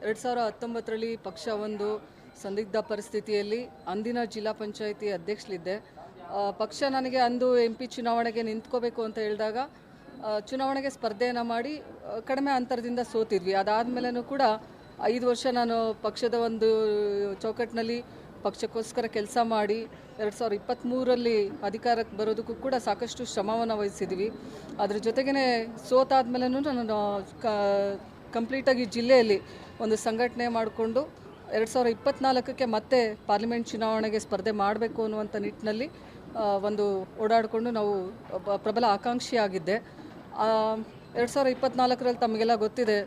2019ರಲ್ಲಿ ಪಕ್ಷ ಒಂದು ಸಂದಿಗ್ಧ ಪರಿಸ್ಥಿತಿಯಲ್ಲಿ ಅಂದಿನ ಜಿಲ್ಲಾ ಪಂಚಾಯಿತಿ ಅಧ್ಯಕ್ಷಲಿದ್ದೆ. ಪಕ್ಷ ನನಗೆ ಅಂದು MP ಚುನಾವಣೆಗೆ ನಿಂತ್ಕೋಬೇಕು ಅಂತ ಹೇಳಿದಾಗ ಚುನಾವಣೆಗೆ ಸ್ಪರ್ಧೆಯನ್ನು ಮಾಡಿ ಕಡಿಮೆ ಅಂತರದಿಂದ ಸೋತಿದ್ವಿ. ಅದಾದಮೇಲೂ ಕೂಡ 5 ವರ್ಷ ನಾನು ಪಕ್ಷದ ಒಂದು ಚೌಕಟ್ಟಿನಲ್ಲಿ ಪಕ್ಷಕ್ಕೋಸ್ಕರ ಕೆಲಸ ಮಾಡಿ 2023ರಲ್ಲಿ ಅಧಿಕಾರಕ್ಕೆ ಬರೋದಕ್ಕೂ ಕೂಡ ಸಾಕಷ್ಟು ಶ್ರಮವನ್ನು ವಹಿಸಿದ್ವಿ. ಅದ್ರ ಜೊತೆಗೇ ಸೋತಾದ್ಮೇಲೂ ನಾನು ಕಂಪ್ಲೀಟಾಗಿ ಜಿಲ್ಲೆಯಲ್ಲಿ ಒಂದು ಸಂಘಟನೆ ಮಾಡಿಕೊಂಡು 2024ಕ್ಕೆ ಮತ್ತೆ ಪಾರ್ಲಿಮೆಂಟ್ ಚುನಾವಣೆಗೆ ಸ್ಪರ್ಧೆ ಮಾಡಬೇಕು ಅನ್ನುವಂಥ ನಿಟ್ಟಿನಲ್ಲಿ ಒಂದು ಓಡಾಡಿಕೊಂಡು ನಾವು ಪ್ರಬಲ ಆಕಾಂಕ್ಷಿಯಾಗಿದ್ದೆ. 2024ರಲ್ಲಿ ತಮಗೆಲ್ಲ ಗೊತ್ತಿದೆ,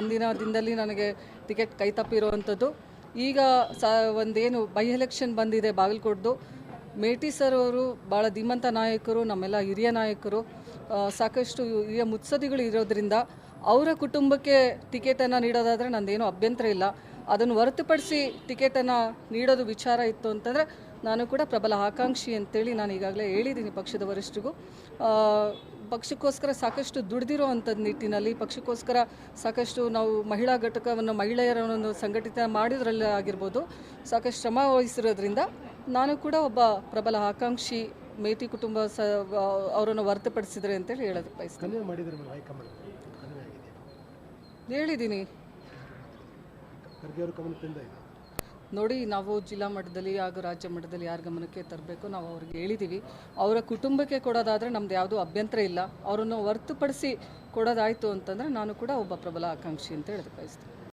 ಅಂದಿನ ದಿನದಲ್ಲಿ ನನಗೆ ಟಿಕೆಟ್ ಕೈ ತಪ್ಪಿರುವಂಥದ್ದು. ಈಗ ಒಂದೇನು ಬೈ ಎಲೆಕ್ಷನ್ ಬಂದಿದೆ ಬಾಗಲಕೋಟದು, ಮೇಟಿ ಸರ್ ಅವರು ಭಾಳ ಧೀಮಂತ ನಾಯಕರು, ನಮ್ಮೆಲ್ಲ ಹಿರಿಯ ನಾಯಕರು, ಸಾಕಷ್ಟು ಹಿರಿಯ ಮುತ್ಸದಿಗಳು ಇರೋದ್ರಿಂದ ಅವರ ಕುಟುಂಬಕ್ಕೆ ಟಿಕೆಟನ್ನು ನೀಡೋದಾದರೆ ನಂದೇನೂ ಅಭ್ಯಂತರ ಇಲ್ಲ. ಅದನ್ನು ಹೊರತುಪಡಿಸಿ ಟಿಕೆಟನ್ನು ನೀಡೋದು ವಿಚಾರ ಇತ್ತು ಅಂತಂದರೆ ನಾನು ಕೂಡ ಪ್ರಬಲ ಆಕಾಂಕ್ಷಿ ಅಂತೇಳಿ ನಾನು ಈಗಾಗಲೇ ಹೇಳಿದ್ದೀನಿ ಪಕ್ಷದ ವರಿಷ್ಠರಿಗೂ. ಪಕ್ಷಕ್ಕೋಸ್ಕರ ಸಾಕಷ್ಟು ದುಡಿದಿರೋ ಅಂಥದ್ದು ನಿಟ್ಟಿನಲ್ಲಿ ಪಕ್ಷಕ್ಕೋಸ್ಕರ ಸಾಕಷ್ಟು ನಾವು ಮಹಿಳಾ ಘಟಕವನ್ನು ಮಹಿಳೆಯರನ್ನು ಸಂಘಟಿತ ಮಾಡಿದ್ರಲ್ಲಿ ಆಗಿರ್ಬೋದು ಸಾಕಷ್ಟು ಶ್ರಮ ವಹಿಸಿರೋದ್ರಿಂದ ನಾನು ಕೂಡ ಒಬ್ಬ ಪ್ರಬಲ ಆಕಾಂಕ್ಷಿ. ಮೇಟಿ ಕುಟುಂಬ ಅವರನ್ನು ಹೊರತುಪಡಿಸಿದರೆ ಅಂತೇಳಿ ಹೇಳೋದಕ್ಕೆ ಬಯಸ್ತೀನಿ. ಹೇಳಿದ್ದೀನಿ ನೋಡಿ, ನಾವು ಜಿಲ್ಲಾ ಮಟ್ಟದಲ್ಲಿ ಹಾಗೂ ರಾಜ್ಯ ಮಟ್ಟದಲ್ಲಿ ಯಾರ ಗಮನಕ್ಕೆ ತರಬೇಕು ನಾವು ಅವ್ರಿಗೆ ಹೇಳಿದ್ದೀವಿ. ಅವರ ಕುಟುಂಬಕ್ಕೆ ಕೊಡೋದಾದರೆ ನಮ್ದು ಯಾವುದೂ ಅಭ್ಯಂತರ ಇಲ್ಲ. ಅವರನ್ನು ಹೊರತುಪಡಿಸಿ ಕೊಡೋದಾಯಿತು ಅಂತಂದರೆ ನಾನು ಕೂಡ ಒಬ್ಬ ಪ್ರಬಲ ಆಕಾಂಕ್ಷಿ ಅಂತ ಹೇಳೋದಕ್ಕೆ ಬಯಸ್ತೀನಿ.